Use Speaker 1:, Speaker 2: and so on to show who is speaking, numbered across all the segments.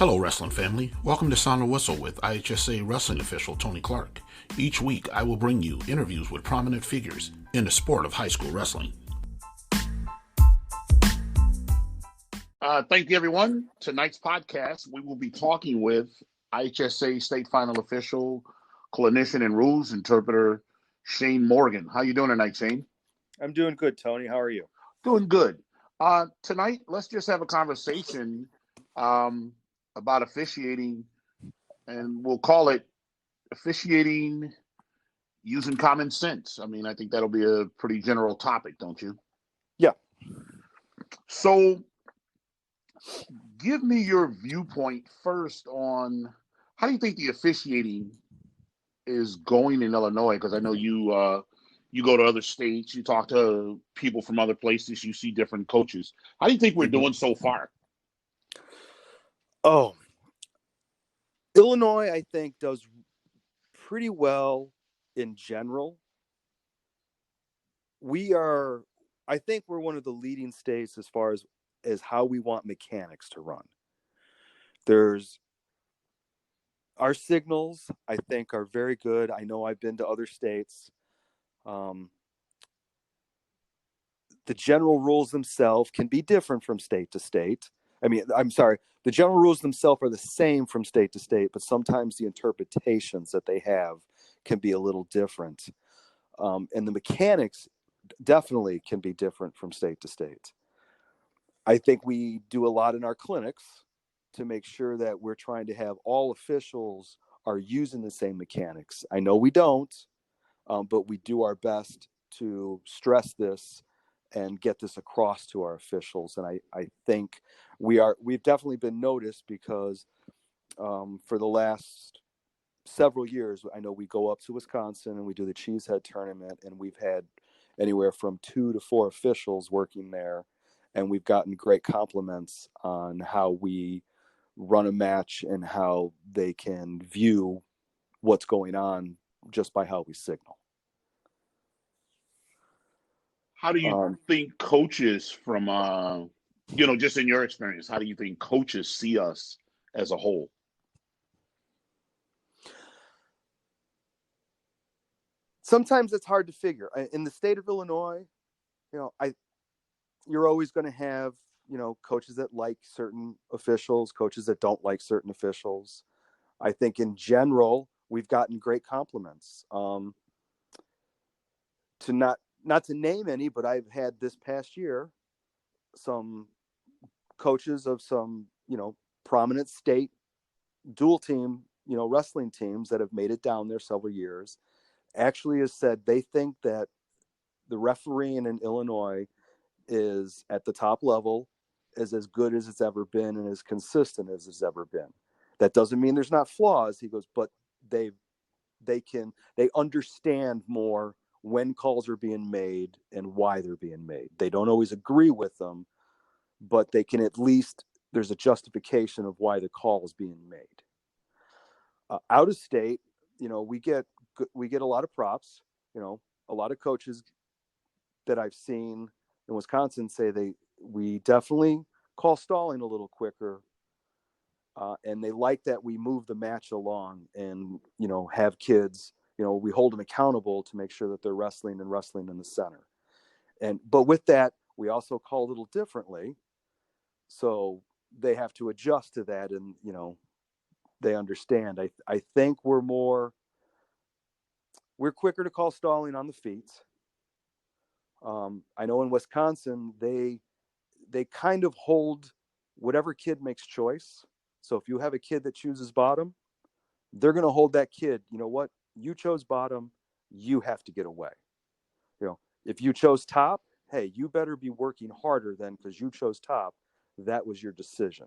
Speaker 1: Hello, wrestling family. Welcome to Sound the Whistle with IHSA wrestling official Tony Clark. Each week, I will bring you interviews with prominent figures in the sport of high school wrestling. Thank you, everyone. Tonight's podcast, we will be talking with IHSA state final official, clinician, and rules interpreter Shane Morgan. How you doing tonight, Shane?
Speaker 2: I'm doing good, Tony. How are you?
Speaker 1: Doing good. Tonight, let's just have a conversation about officiating, and we'll call it officiating using common sense. I mean, I think that'll be a pretty general topic, don't you?
Speaker 2: Yeah.
Speaker 1: So give me your viewpoint first on how do you think the officiating is going in Illinois? Because I know you go to other states, you talk to people from other places, you see different coaches. How do you think we're doing so far?
Speaker 2: Oh, Illinois, I think, does pretty well in general. I think we're one of the leading states as far as how we want mechanics to run. Our signals, I think, are very good. I know I've been to other states. The general rules themselves can be different from state to state. The general rules themselves are the same from state to state, but sometimes the interpretations that they have can be a little different. And the mechanics definitely can be different from state to state. I think we do a lot in our clinics to make sure that we're trying to have all officials are using the same mechanics. I know we don't, but we do our best to stress this and get this across to our officials. And I think we've definitely been noticed because for the last several years, I know we go up to Wisconsin and we do the Cheesehead tournament, and we've had anywhere from 2 to 4 officials working there. And we've gotten great compliments on how we run a match and how they can view what's going on just by how we signal.
Speaker 1: How do you think coaches from, just in your experience, how do you think coaches see us as a whole?
Speaker 2: Sometimes it's hard to figure. In the state of Illinois, you're always going to have, coaches that like certain officials, coaches that don't like certain officials. I think in general, we've gotten great compliments. Not to name any, but I've had this past year some coaches of some, prominent state dual team, wrestling teams that have made it down there several years actually has said they think that the refereeing in Illinois is at the top level, is as good as it's ever been and as consistent as it's ever been. That doesn't mean there's not flaws. He goes, but they understand more when calls are being made and why they're being made. They don't always agree with them, but they can at least, there's a justification of why the call is being made. Out of state, we get a lot of props. A lot of coaches that I've seen in Wisconsin say we definitely call stalling a little quicker, and they like that we move the match along and have kids. We hold them accountable to make sure that they're wrestling in the center. But with that, we also call a little differently. So they have to adjust to that, and, they understand. I think we're quicker to call stalling on the feet. I know in Wisconsin, they kind of hold whatever kid makes choice. So if you have a kid that chooses bottom, they're going to hold that kid. You know what? You chose bottom, you have to get away. If you chose top, hey, you better be working harder then because you chose top. That was your decision.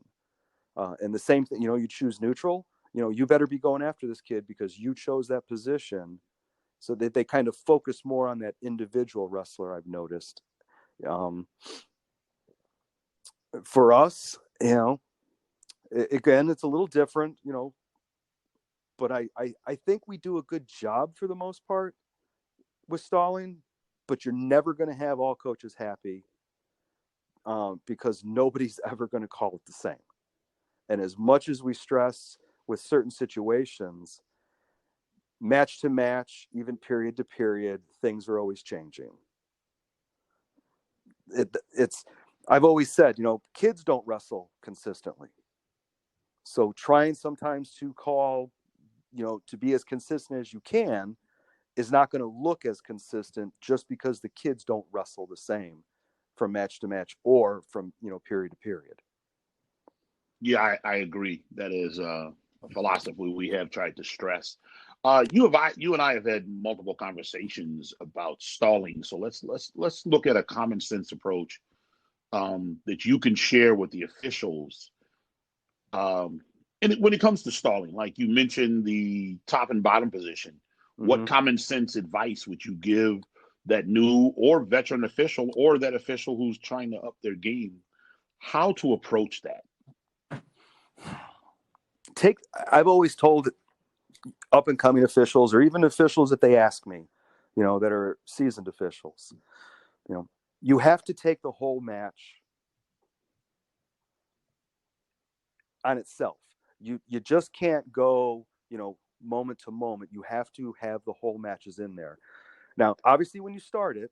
Speaker 2: And the same thing, you choose neutral, you better be going after this kid because you chose that position. So that they kind of focus more on that individual wrestler, I've noticed. For us, again, it's a little different, but I think we do a good job for the most part with stalling, but you're never going to have all coaches happy because nobody's ever going to call it the same. And as much as we stress with certain situations, match to match, even period to period, things are always changing. I've always said, kids don't wrestle consistently. So trying sometimes to call, to be as consistent as you can is not going to look as consistent just because the kids don't wrestle the same from match to match or from, period to period.
Speaker 1: Yeah, I agree. That is a philosophy we have tried to stress. You and I have had multiple conversations about stalling. So let's look at a common sense approach that you can share with the officials. Um, and when it comes to stalling, like you mentioned, the top and bottom position, what
Speaker 2: Mm-hmm.
Speaker 1: common sense advice would you give that new or veteran official or that official who's trying to up their game, how to approach that?
Speaker 2: I've always told up and coming officials, or even officials that they ask me, that are seasoned officials, you have to take the whole match on itself. You just can't go, moment to moment. You have to have the whole matches in there. Now, obviously, when you start it,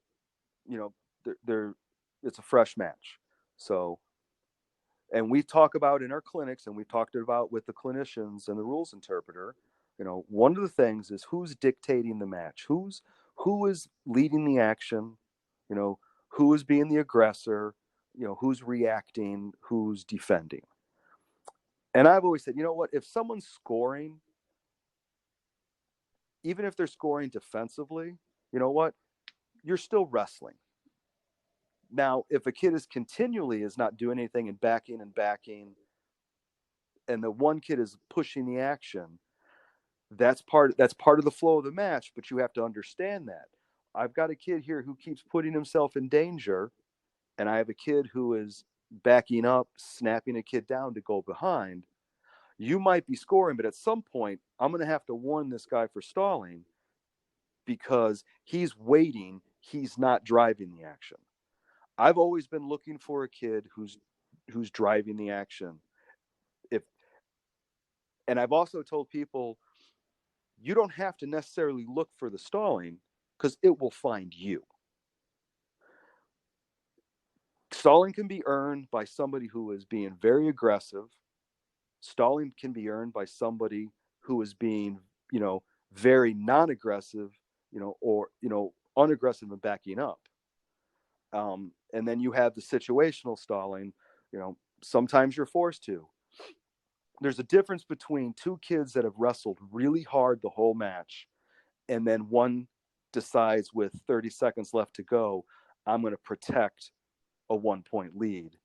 Speaker 2: it's a fresh match. So, and we talk about in our clinics, and we talked about with the clinicians and the rules interpreter, one of the things is who's dictating the match, who is leading the action, who is being the aggressor, who's reacting, who's defending. And I've always said, what, if someone's scoring, even if they're scoring defensively, what, you're still wrestling. Now, if a kid is not doing anything and backing, and the one kid is pushing the action, that's part of the flow of the match. But you have to understand that I've got a kid here who keeps putting himself in danger, and I have a kid who is backing up, snapping a kid down to go behind. You might be scoring, but at some point, I'm going to have to warn this guy for stalling because he's waiting. He's not driving the action. I've always been looking for a kid who's driving the action. And I've also told people, you don't have to necessarily look for the stalling because it will find you. Stalling can be earned by somebody who is being very aggressive. Stalling can be earned by somebody who is being, very non-aggressive, or, unaggressive and backing up. And then you have the situational stalling, sometimes you're forced to. There's a difference between two kids that have wrestled really hard the whole match, and then one decides with 30 seconds left to go, I'm going to protect a 1-point lead,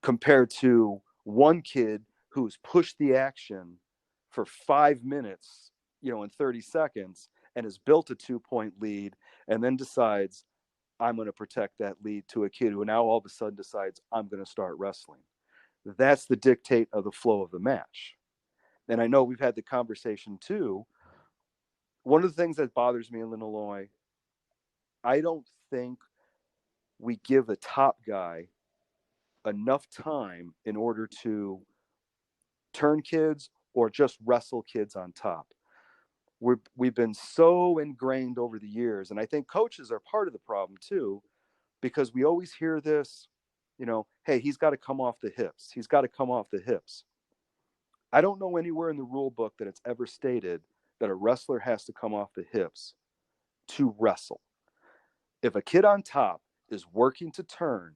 Speaker 2: compared to one kid who's pushed the action for 5 minutes, in 30 seconds, and has built a 2-point lead, and then decides, I'm going to protect that lead, to a kid who now all of a sudden decides, I'm going to start wrestling. That's the dictate of the flow of the match. And I know we've had the conversation too. One of the things that bothers me in Illinois, I don't think we give the top guy enough time in order to turn kids or just wrestle kids on top. We've been so ingrained over the years, and I think coaches are part of the problem too, because we always hear this, hey, he's got to come off the hips. He's got to come off the hips. I don't know anywhere in the rule book that it's ever stated that a wrestler has to come off the hips to wrestle. If a kid on top is working to turn,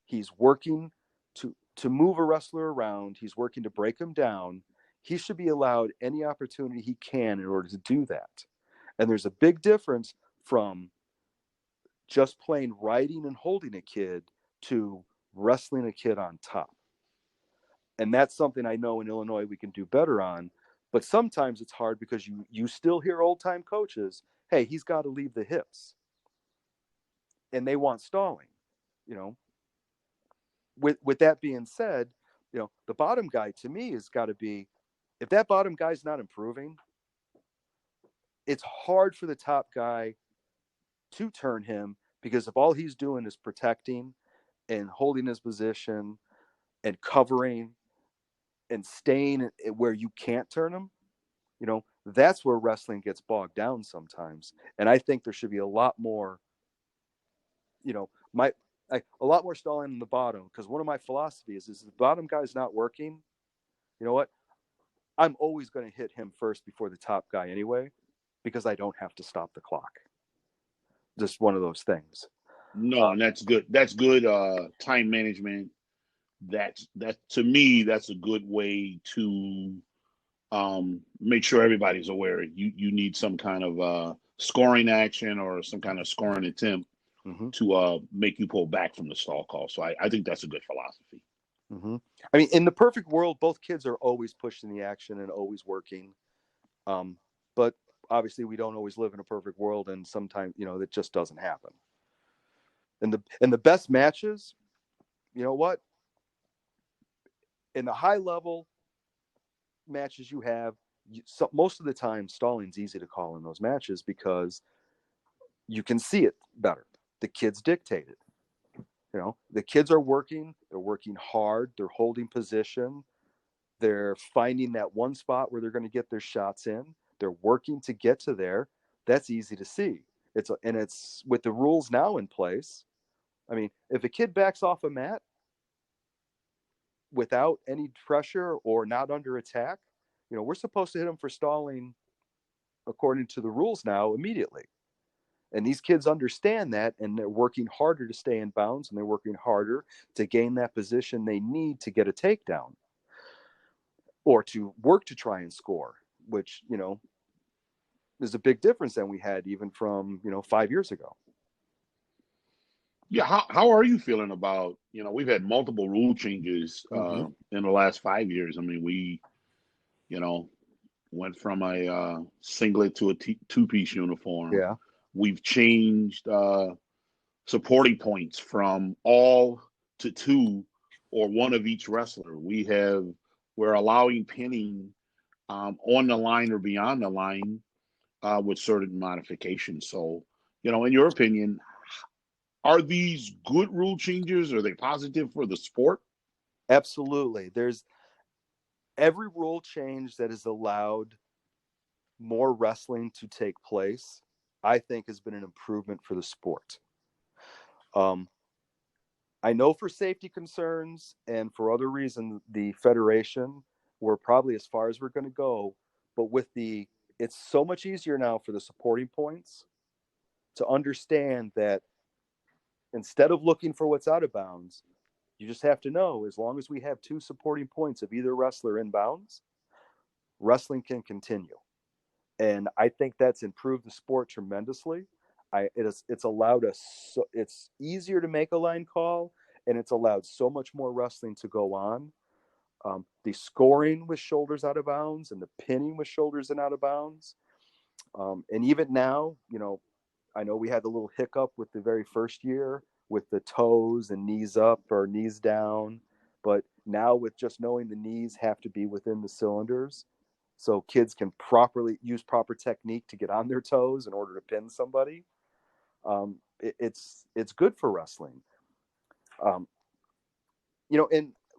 Speaker 2: he's working to move a wrestler around, he's working to break him down, he should be allowed any opportunity he can in order to do that. And there's a big difference from just plain riding and holding a kid to wrestling a kid on top. And that's something I know in Illinois we can do better on. But sometimes it's hard because you still hear old-time coaches, hey, he's got to leave the hips. And they want stalling, With that being said, the bottom guy to me has got to be, if that bottom guy's not improving, it's hard for the top guy to turn him, because if all he's doing is protecting and holding his position and covering, and staying where you can't turn them, that's where wrestling gets bogged down sometimes. And I think there should be a lot more, a lot more stalling in the bottom, because one of my philosophies is the bottom guy's not working. You know what? I'm always going to hit him first before the top guy anyway, because I don't have to stop the clock. Just one of those things.
Speaker 1: No, and that's good. That's good time management. That to me, that's a good way to make sure everybody's aware. You need some kind of scoring action or some kind of scoring attempt to make you pull back from the stall call. So I think that's a good philosophy.
Speaker 2: I mean, in the perfect world, both kids are always pushing the action and always working. But obviously, we don't always live in a perfect world, and sometimes that just doesn't happen. And the best matches, you know what? In the high level matches you have, most of the time stalling's easy to call in those matches because you can see it better. The kids dictate it. The kids are working. They're working hard. They're holding position. They're finding that one spot where they're going to get their shots in. They're working to get to there. That's easy to see. It's with the rules now in place. I mean, if a kid backs off a mat without any pressure or not under attack, we're supposed to hit them for stalling according to the rules now immediately. And these kids understand that, and they're working harder to stay in bounds, and they're working harder to gain that position they need to get a takedown or to work to try and score, which, is a big difference than we had even from, 5 years ago.
Speaker 1: Yeah, how are you feeling about, we've had multiple rule changes in the last 5 years. I mean, we, went from a singlet to a two-piece uniform.
Speaker 2: Yeah.
Speaker 1: We've changed supporting points from all to two or one of each wrestler. We're allowing pinning on the line or beyond the line with certain modifications. So, in your opinion, are these good rule changes? Are they positive for the sport?
Speaker 2: Absolutely. There's every rule change that has allowed more wrestling to take place, I think has been an improvement for the sport. I know for safety concerns and for other reasons, the federation, we're probably as far as we're going to go, but it's so much easier now for the supporting points to understand that instead of looking for what's out of bounds, you just have to know, as long as we have two supporting points of either wrestler in bounds, wrestling can continue. And I think that's improved the sport tremendously. It's allowed us, it's easier to make a line call, and it's allowed so much more wrestling to go on. The scoring with shoulders out of bounds and the pinning with shoulders and out of bounds. And even now, I know we had a little hiccup with the very first year with the toes and knees up or knees down. But now with just knowing the knees have to be within the cylinders, so kids can properly use proper technique to get on their toes in order to pin somebody. It's good for wrestling. And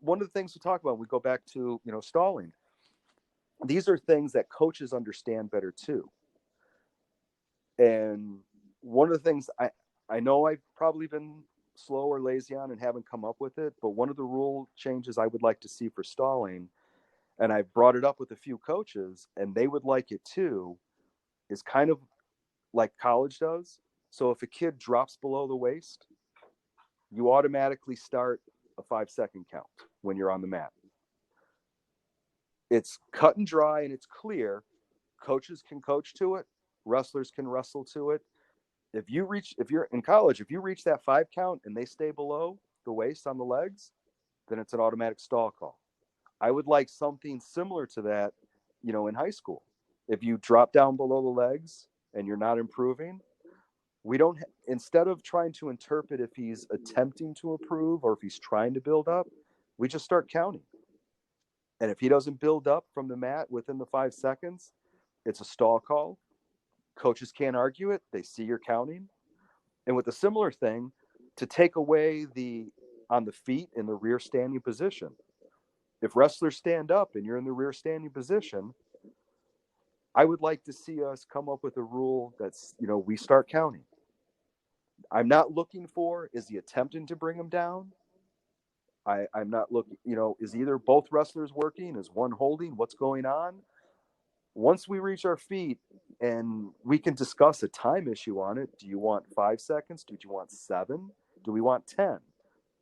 Speaker 2: one of the things we talk about, we go back to, stalling. These are things that coaches understand better too. And one of the things I know I've probably been slow or lazy on and haven't come up with it, but one of the rule changes I would like to see for stalling, and I brought it up with a few coaches and they would like it too, is kind of like college does. So if a kid drops below the waist, you automatically start a 5-second count when you're on the mat. It's cut and dry and it's clear. Coaches can coach to it. Wrestlers can wrestle to it. If you're in college, if you reach that 5 count and they stay below the waist on the legs, then it's an automatic stall call. I would like something similar to that, in high school. If you drop down below the legs and you're not improving, instead of trying to interpret if he's attempting to improve or if he's trying to build up, we just start counting. And if he doesn't build up from the mat within the 5 seconds, it's a stall call. Coaches can't argue it. They see you're counting. And with a similar thing, to take away on the feet in the rear standing position, If wrestlers stand up and you're in the rear standing position, I would like to see us come up with a rule that's, we start counting. I'm not looking for, is he attempting to bring him down? I'm not looking, is either both wrestlers working? Is one holding? What's going on? Once we reach our feet and we can discuss a time issue on it, do you want 5 seconds? Do you want 7? Do we want 10?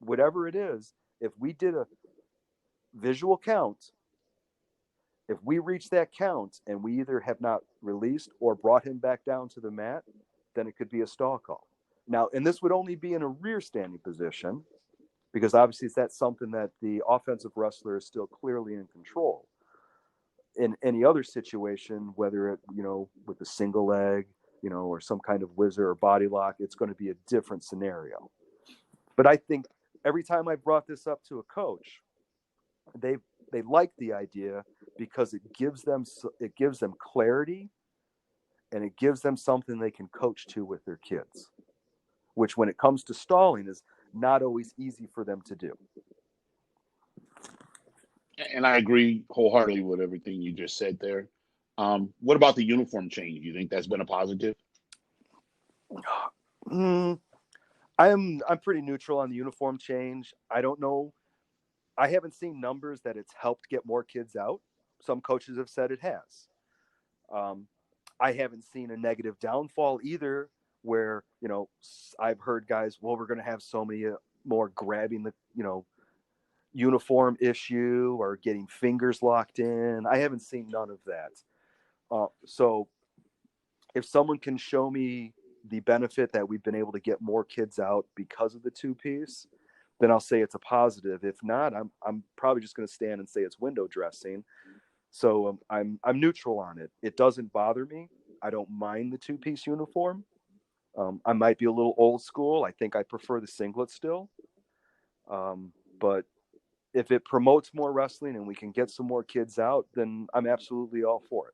Speaker 2: Whatever it is, if we did a visual count, if we reach that count and we either have not released or brought him back down to the mat, then it could be a stall call. Now, and this would only be in a rear standing position, because obviously that's something that the offensive wrestler is still clearly in control. In any other situation, whether it, with a single leg, or some kind of whizzer or body lock, it's going to be a different scenario. But I think every time I brought this up to a coach, they like the idea because it gives them clarity, and it gives them something they can coach to with their kids, which when it comes to stalling is not always easy for them to do.
Speaker 1: And I agree wholeheartedly with everything you just said there. What about the uniform change? You think that's been a positive?
Speaker 2: I'm pretty neutral on the uniform change. I don't know. I haven't seen numbers that it's helped get more kids out. Some coaches have said it has. I haven't seen a negative downfall either, where, I've heard guys, well, we're going to have so many more grabbing the, uniform issue or getting fingers locked in. I haven't seen none of that. So if someone can show me the benefit that we've been able to get more kids out because of the 2-piece, then I'll say it's a positive. If not, I'm probably just going to stand and say it's window dressing. So I'm neutral on it. It doesn't bother me. I don't mind the 2-piece uniform. I might be a little old school. I think I prefer the singlet still. But if it promotes more wrestling and we can get some more kids out, then I'm absolutely all for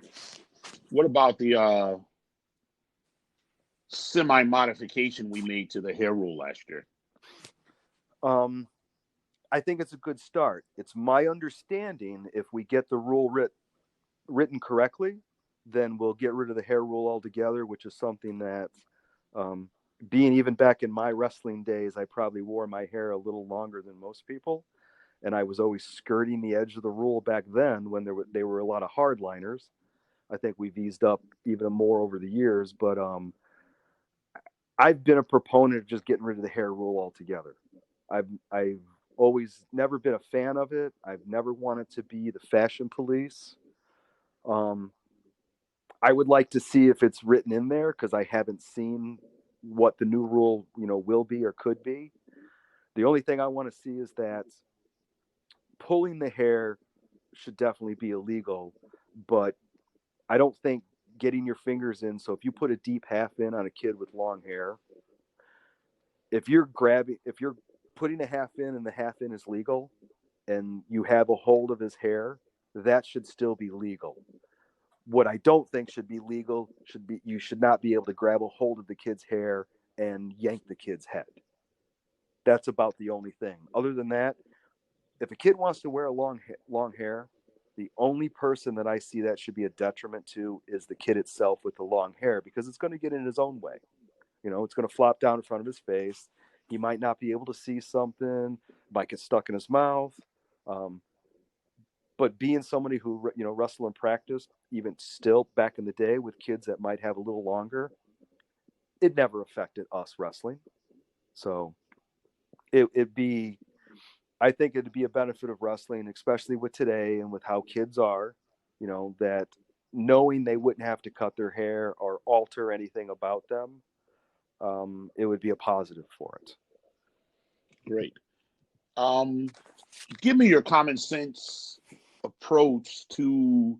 Speaker 2: it.
Speaker 1: What about the semi-modification we made to the hair rule last year?
Speaker 2: I think it's a good start. It's my understanding if we get the rule written correctly, then we'll get rid of the hair rule altogether, which is something that, being even back in my wrestling days, I probably wore my hair a little longer than most people. And I was always skirting the edge of the rule back then when they were a lot of hardliners. I think we've eased up even more over the years, but I've been a proponent of just getting rid of the hair rule altogether. I've always never been a fan of it. I've never wanted to be the fashion police. I would like to see if it's written in there, because I haven't seen what the new rule, will be or could be. The only thing I want to see is that pulling the hair should definitely be illegal, but I don't think getting your fingers in. So if you put a deep half in on a kid with long hair, if you're putting a half in and the half in is legal and you have a hold of his hair, that should still be legal. What I don't think should be legal you should not be able to grab a hold of the kid's hair and yank the kid's head. That's about the only thing. Other than that, if a kid wants to wear a long hair, the only person that I see that should be a detriment to is the kid itself with the long hair, because it's going to get in his own way. It's going to flop down in front of his face. He might not be able to see something, might get stuck in his mouth. But being somebody who, wrestle and practice, even still back in the day with kids that might have a little longer, it never affected us wrestling. So I think it'd be a benefit of wrestling, especially with today and with how kids are, that knowing they wouldn't have to cut their hair or alter anything about them, it would be a positive for it.
Speaker 1: Great. Give me your common sense approach to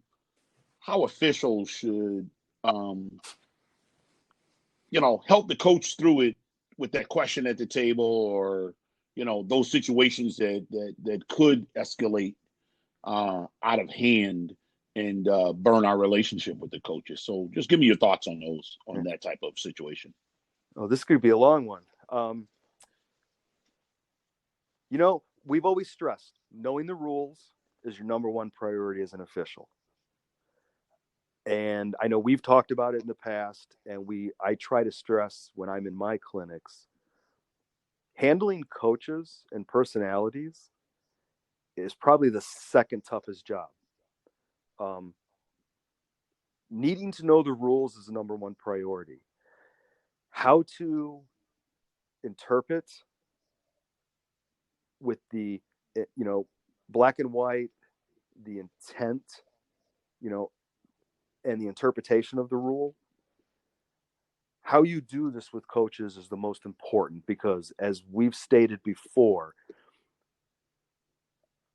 Speaker 1: how officials should, help the coach through it with that question at the table, or, those situations that could escalate out of hand and burn our relationship with the coaches. So just give me your thoughts on that type of situation.
Speaker 2: Oh, this could be a long one. we've always stressed knowing the rules is your number one priority as an official. And I know we've talked about it in the past, and I try to stress when I'm in my clinics, handling coaches and personalities is probably the second toughest job. Needing to know the rules is the number one priority. How to interpret with the, black and white, the intent, and the interpretation of the rule. How you do this with coaches is the most important, because as we've stated before,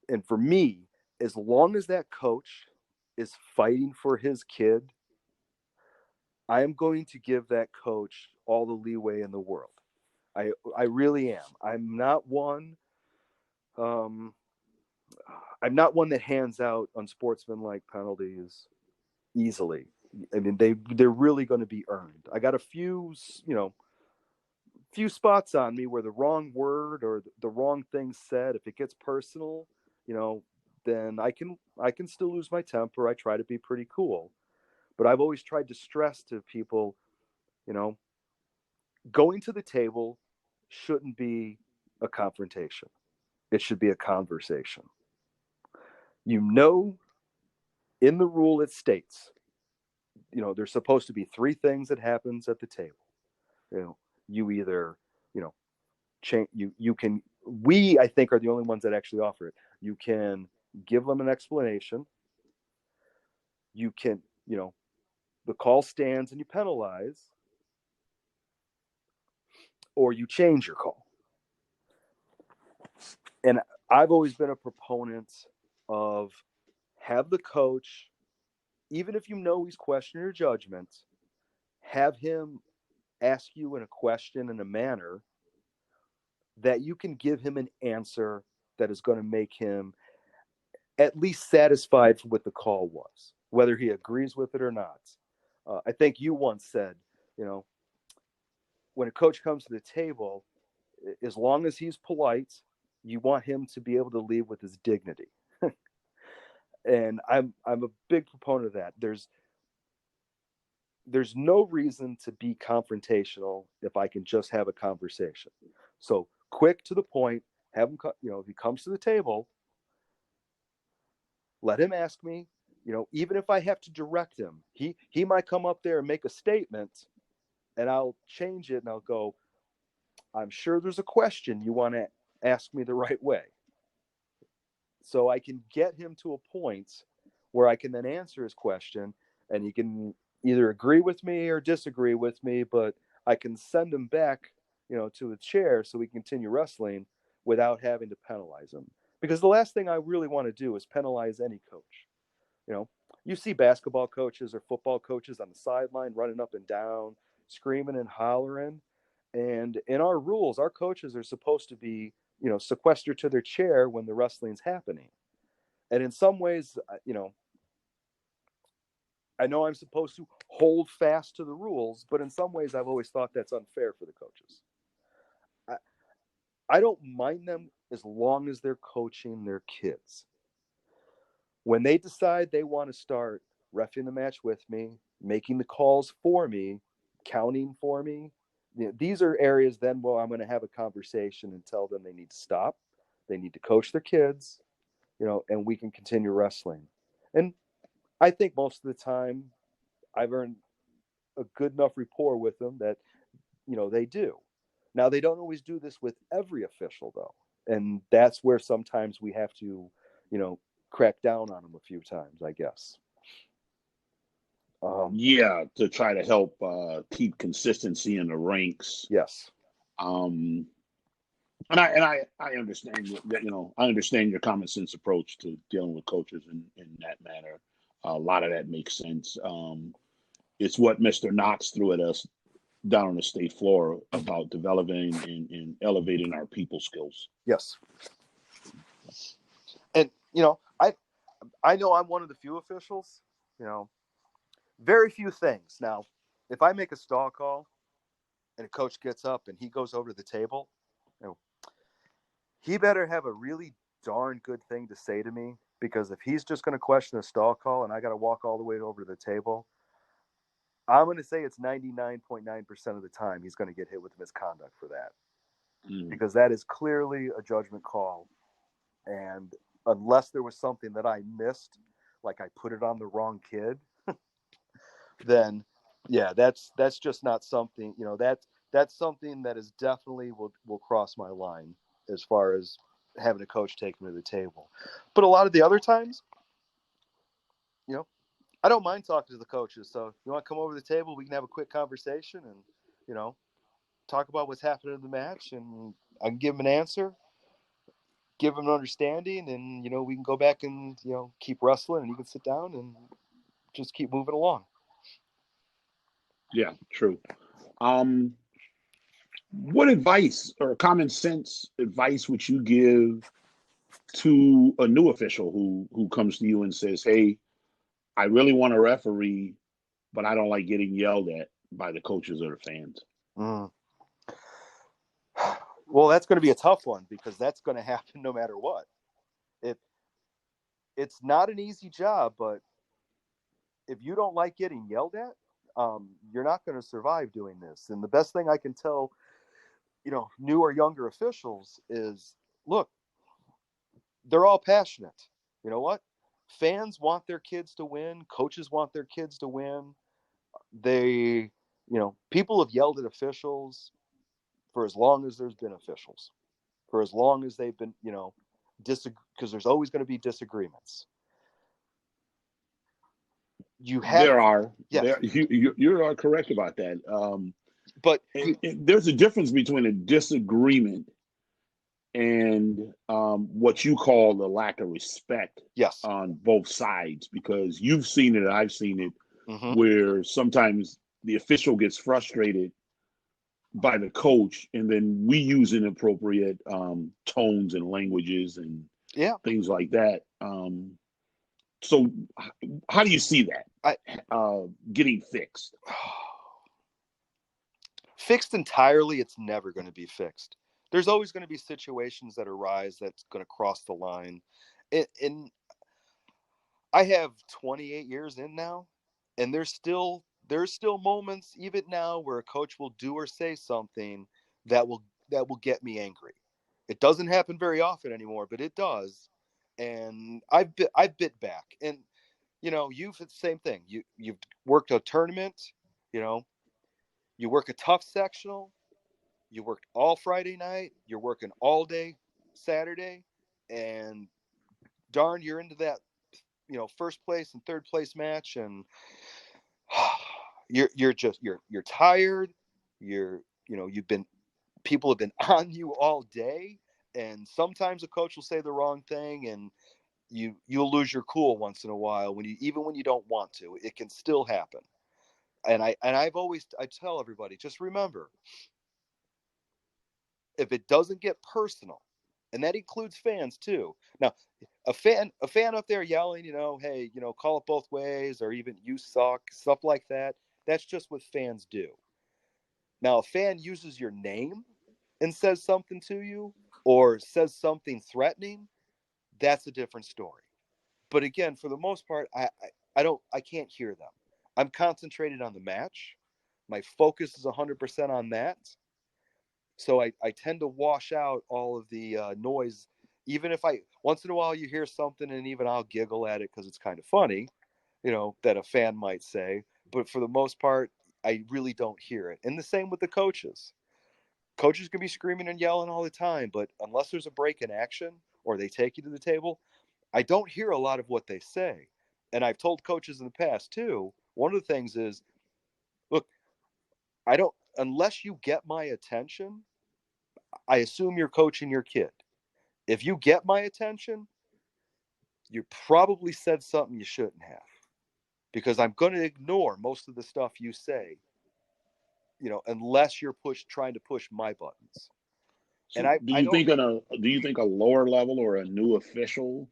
Speaker 2: and for me, as long as that coach is fighting for his kid, I am going to give that coach all the leeway in the world. I really am. I'm not one that hands out unsportsmanlike penalties easily. I mean, they're really going to be earned. I got a few spots on me where the wrong word or the wrong thing said, if it gets personal, then I can still lose my temper. I try to be pretty cool. But I've always tried to stress to people, going to the table shouldn't be a confrontation. It should be a conversation. In the rule it states, there's supposed to be three things that happens at the table. You either, change, you can, we, I think, are the only ones that actually offer it. You can give them an explanation. You can, the call stands and you penalize, or you change your call. And I've always been a proponent of have the coach, even if he's questioning your judgment, have him ask you in a question in a manner that you can give him an answer that is going to make him at least satisfied with what the call was, whether he agrees with it or not. I think you once said, when a coach comes to the table, as long as he's polite, you want him to be able to leave with his dignity. And I'm a big proponent of that. There's no reason to be confrontational if I can just have a conversation. So quick to the point, have him, if he comes to the table, let him ask me, even if I have to direct him, he might come up there and make a statement and I'll change it and I'll go, I'm sure there's a question you want to ask me the right way. So I can get him to a point where I can then answer his question and he can either agree with me or disagree with me, but I can send him back, to a chair so we can continue wrestling without having to penalize him. Because the last thing I really want to do is penalize any coach. You see basketball coaches or football coaches on the sideline running up and down, screaming and hollering. And in our rules, our coaches are supposed to be, sequestered to their chair when the wrestling's happening. And in some ways, I know I'm supposed to hold fast to the rules, but in some ways I've always thought that's unfair for the coaches. I don't mind them as long as they're coaching their kids. When they decide they want to start reffing the match with me, making the calls for me, counting for me, these are areas then where I'm going to have a conversation and tell them they need to stop. They need to coach their kids, and we can continue wrestling. And I think most of the time I've earned a good enough rapport with them that, they do. Now, they don't always do this with every official, though. And that's where sometimes we have to, crack down on them a few times, I guess.
Speaker 1: To try to help keep consistency in the ranks.
Speaker 2: Yes.
Speaker 1: And I understand that, I understand your common sense approach to dealing with coaches in that manner. A lot of that makes sense. It's what Mr. Knox threw at us down on the state floor about developing and elevating our people skills.
Speaker 2: Yes. And, I know I'm one of the few officials, very few things. Now, if I make a stall call and a coach gets up and he goes over to the table, he better have a really darn good thing to say to me, because if he's just going to question a stall call and I got to walk all the way over to the table, I'm going to say it's 99.9% of the time he's going to get hit with misconduct for that, because that is clearly a judgment call. And unless there was something that I missed, like I put it on the wrong kid, then yeah, that's just not something, that's something that is definitely will cross my line as far as having a coach take me to the table. But a lot of the other times, I don't mind talking to the coaches. So you want to come over to the table, we can have a quick conversation and, talk about what's happening in the match, and I can give them an answer, give them an understanding, and, we can go back and, keep wrestling, and you can sit down and just keep moving along.
Speaker 1: Yeah, true. What advice or common sense advice would you give to a new official who comes to you and says, "Hey, I really want to referee, but I don't like getting yelled at by the coaches or the fans"?
Speaker 2: Well, that's going to be a tough one, because that's going to happen no matter what. It's not an easy job, but if you don't like getting yelled at, you're not going to survive doing this. And the best thing I can tell, new or younger officials is, look, they're all passionate. You know what? Fans want their kids to win. Coaches want their kids to win. People have yelled at officials for as long as there's been officials, for as long as they've been, because there's always going to be disagreements. You
Speaker 1: are correct about that. But there's a difference between a disagreement and what you call the lack of respect on both sides, because you've seen it, I've seen it, where sometimes the official gets frustrated by the coach, and then we use inappropriate tones and languages and things like that. So how do you see that getting fixed?
Speaker 2: Fixed entirely, it's never going to be fixed. There's always going to be situations that arise that's going to cross the line. And I have 28 years in now, and there's still moments even now where a coach will do or say something that will get me angry. It doesn't happen very often anymore, but it does. And I bit back. And you've the same thing. You've worked a tournament, you work a tough sectional, you worked all Friday night, you're working all day Saturday, and darn, you're into that, first place and third place match, and you're tired. People have been on you all day, and sometimes a coach will say the wrong thing, and you'll lose your cool once in a while, when you don't want to. It can still happen. And I tell everybody, just remember, if it doesn't get personal, and that includes fans too. Now, a fan up there yelling, hey, call it both ways, or even you suck, stuff like that. That's just what fans do. Now, a fan uses your name and says something to you, or says something threatening, that's a different story. But again, for the most part, I can't hear them. I'm concentrated on the match. My focus is 100% on that. So I tend to wash out all of the noise. Even if once in a while you hear something, and even I'll giggle at it because it's kind of funny, that a fan might say. But for the most part, I really don't hear it. And the same with the coaches. Coaches can be screaming and yelling all the time, but unless there's a break in action or they take you to the table, I don't hear a lot of what they say. And I've told coaches in the past too, one of the things is, look, unless you get my attention, I assume you're coaching your kid. If you get my attention, you probably said something you shouldn't have, because I'm going to ignore most of the stuff you say, unless you're trying to push my buttons.
Speaker 1: So and do you think a lower level or a new official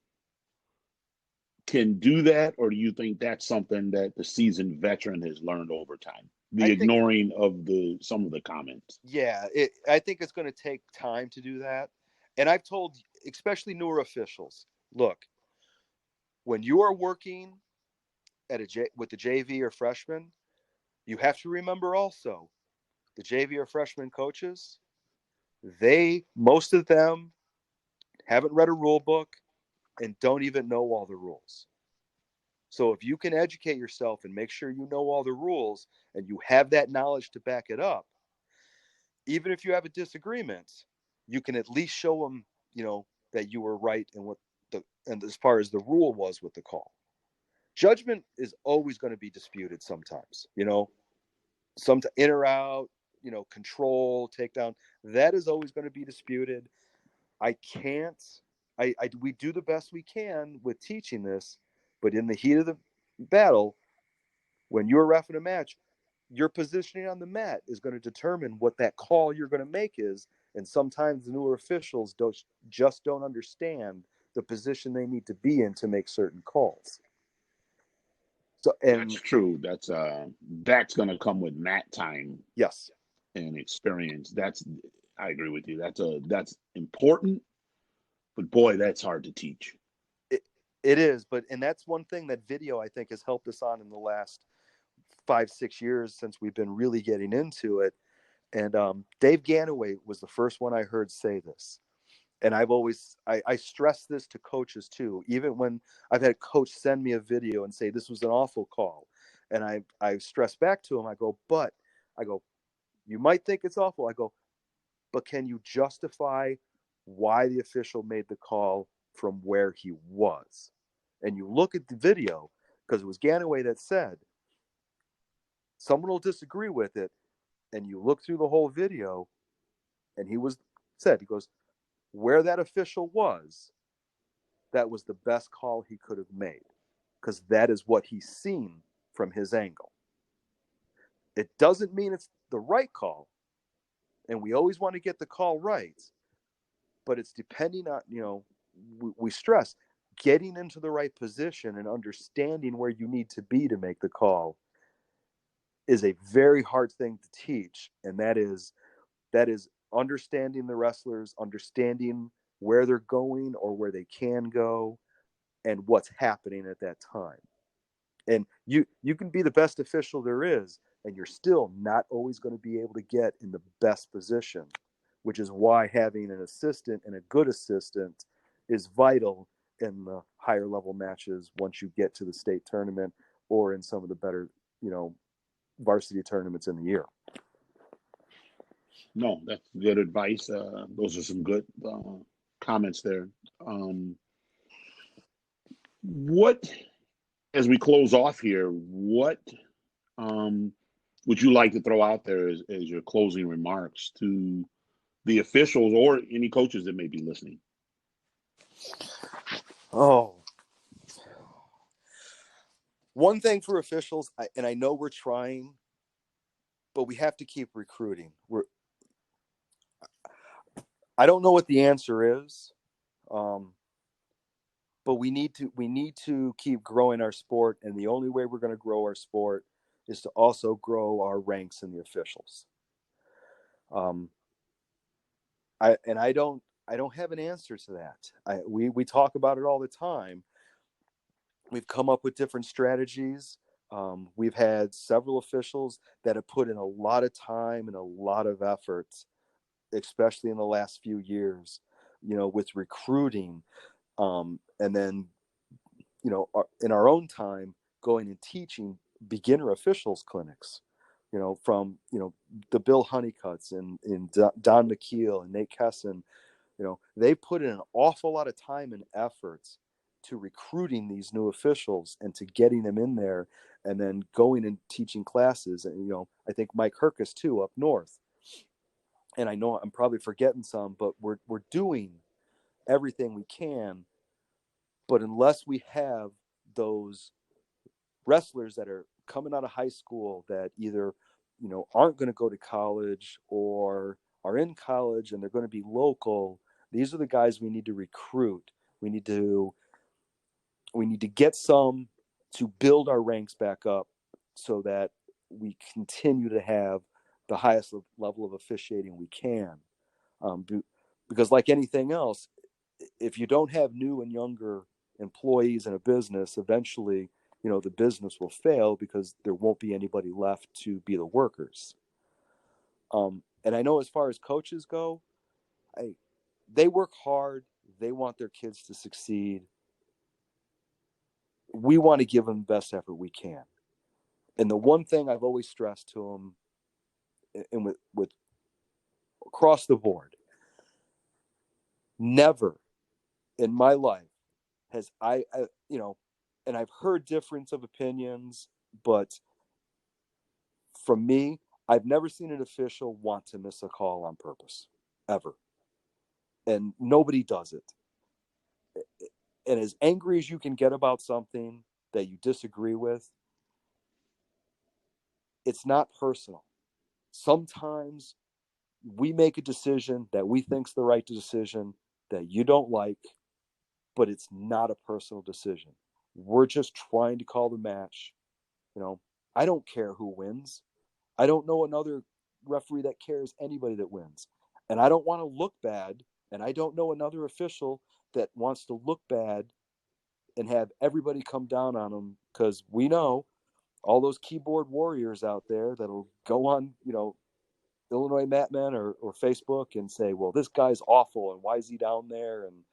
Speaker 1: can do that, or do you think that's something that the seasoned veteran has learned over time? Ignoring of some of the comments.
Speaker 2: Yeah, I think it's going to take time to do that. And I've told, especially newer officials, look, when you are working with the JV or freshman, you have to remember also the JV or freshman coaches, most of them haven't read a rule book and don't even know all the rules. So if you can educate yourself and make sure you know all the rules and you have that knowledge to back it up, even if you have a disagreement, you can at least show them, that you were right in and as far as the rule was with the call. Judgment is always going to be disputed sometimes, some in or out, control, takedown. That is always going to be disputed. We do the best we can with teaching this, but in the heat of the battle, when you're reffing a match, your positioning on the mat is going to determine what that call you're going to make is. And sometimes the newer officials don't understand the position they need to be in to make certain calls. So,
Speaker 1: That's true. That's going to come with mat time.
Speaker 2: Yes,
Speaker 1: and experience. I agree with you. That's important, but boy, that's hard to teach.
Speaker 2: It is, and that's one thing that video I think has helped us on in the last 5-6 years since we've been really getting into it. And Dave Ganaway was the first one I heard say this. And I stress this to coaches too, even when I've had a coach send me a video and say, this was an awful call. And I stress back to him, I go, you might think it's awful. I go, but can you justify why the official made the call from where he was? And you look at the video, because it was Ganaway that said, someone will disagree with it. And you look through the whole video, and he goes, where that official was, that was the best call he could have made, because that is what he's seen from his angle. It doesn't mean it's the right call, and we always want to get the call right, but it's depending on, we stress getting into the right position and understanding where you need to be to make the call is a very hard thing to teach. And that is understanding the wrestlers, understanding where they're going or where they can go and what's happening at that time. And you can be the best official there is, and you're still not always going to be able to get in the best position, which is why having an assistant and a good assistant is vital in the higher level matches once you get to the state tournament or in some of the better, varsity tournaments in the year.
Speaker 1: No, that's good advice. Those are some good comments there. What, as we close off here, what would you like to throw out there as your closing remarks to the officials or any coaches that may be listening?
Speaker 2: Oh, one thing for officials, and I know we're trying, but we have to keep recruiting. I don't know what the answer is, but we need to keep growing our sport, and the only way we're going to grow our sport is to also grow our ranks in the officials. I don't have an answer to that. We talk about it all the time. We've come up with different strategies. We've had several officials that have put in a lot of time and a lot of effort, especially in the last few years, with recruiting, and then, in our own time, going and teaching beginner officials clinics, from, the Bill Honeycutts and Don McKeel and Nate Kesson. They put in an awful lot of time and efforts to recruiting these new officials and to getting them in there and then going and teaching classes. And, I think Mike Herkus too, up north. And I know I'm probably forgetting some, but we're doing everything we can. But unless we have those wrestlers that are coming out of high school that either, aren't going to go to college or are in college and they're going to be local, these are the guys we need to recruit. We need to get some to build our ranks back up so that we continue to have the highest level of officiating we can. Because like anything else, if you don't have new and younger employees in a business, eventually, the business will fail because there won't be anybody left to be the workers. And I know as far as coaches go, they work hard. They want their kids to succeed. We want to give them the best effort we can. And the one thing I've always stressed to them, and with across the board, never in my life has and I've heard difference of opinions, but from me, I've never seen an official want to miss a call on purpose, ever. And nobody does it. And as angry as you can get about something that you disagree with, it's not personal. Sometimes we make a decision that we think's the right decision that you don't like, but it's not a personal decision. We're just trying to call the match. I don't care who wins. I don't know another referee that cares anybody that wins. And I don't want to look bad. And I don't know another official that wants to look bad and have everybody come down on them, because we know all those keyboard warriors out there that'll go on, Illinois Matmen or Facebook and say, well, this guy's awful and why is he down there? And,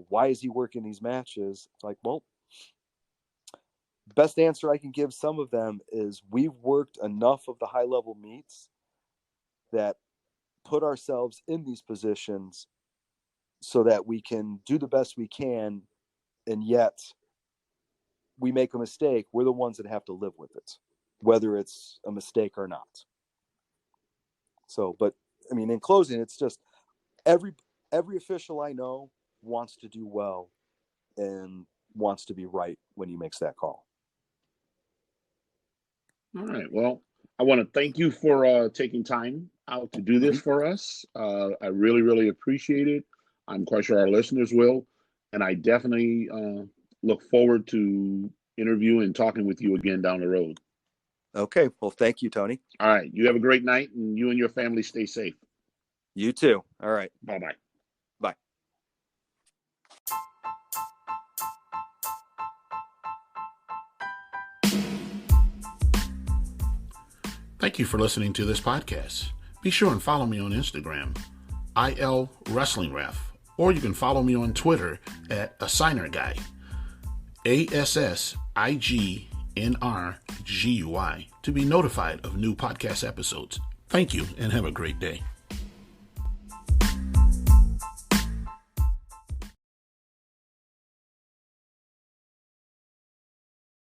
Speaker 2: why is he working these matches? It's like, well, best answer I can give some of them is we've worked enough of the high level meets that put ourselves in these positions so that we can do the best we can. And yet we make a mistake. We're the ones that have to live with it, whether it's a mistake or not. So, but I mean, in closing, it's just every official I know wants to do well and wants to be right when he makes that call.
Speaker 1: All right. Well, I want to thank you for taking time out to do this for us. I really, really appreciate it. I'm quite sure our listeners will. And I definitely look forward to interviewing and talking with you again down the road.
Speaker 2: Okay. Well, thank you, Tony.
Speaker 1: All right. You have a great night, and you and your family stay safe.
Speaker 2: You too. All right.
Speaker 1: Bye-bye.
Speaker 2: Bye.
Speaker 1: Thank you for listening to this podcast. Be sure and follow me on Instagram, IL Wrestling Ref, or you can follow me on Twitter at Assigner Guy, ASSIGNRGUI, to be notified of new podcast episodes. Thank you and have a great day.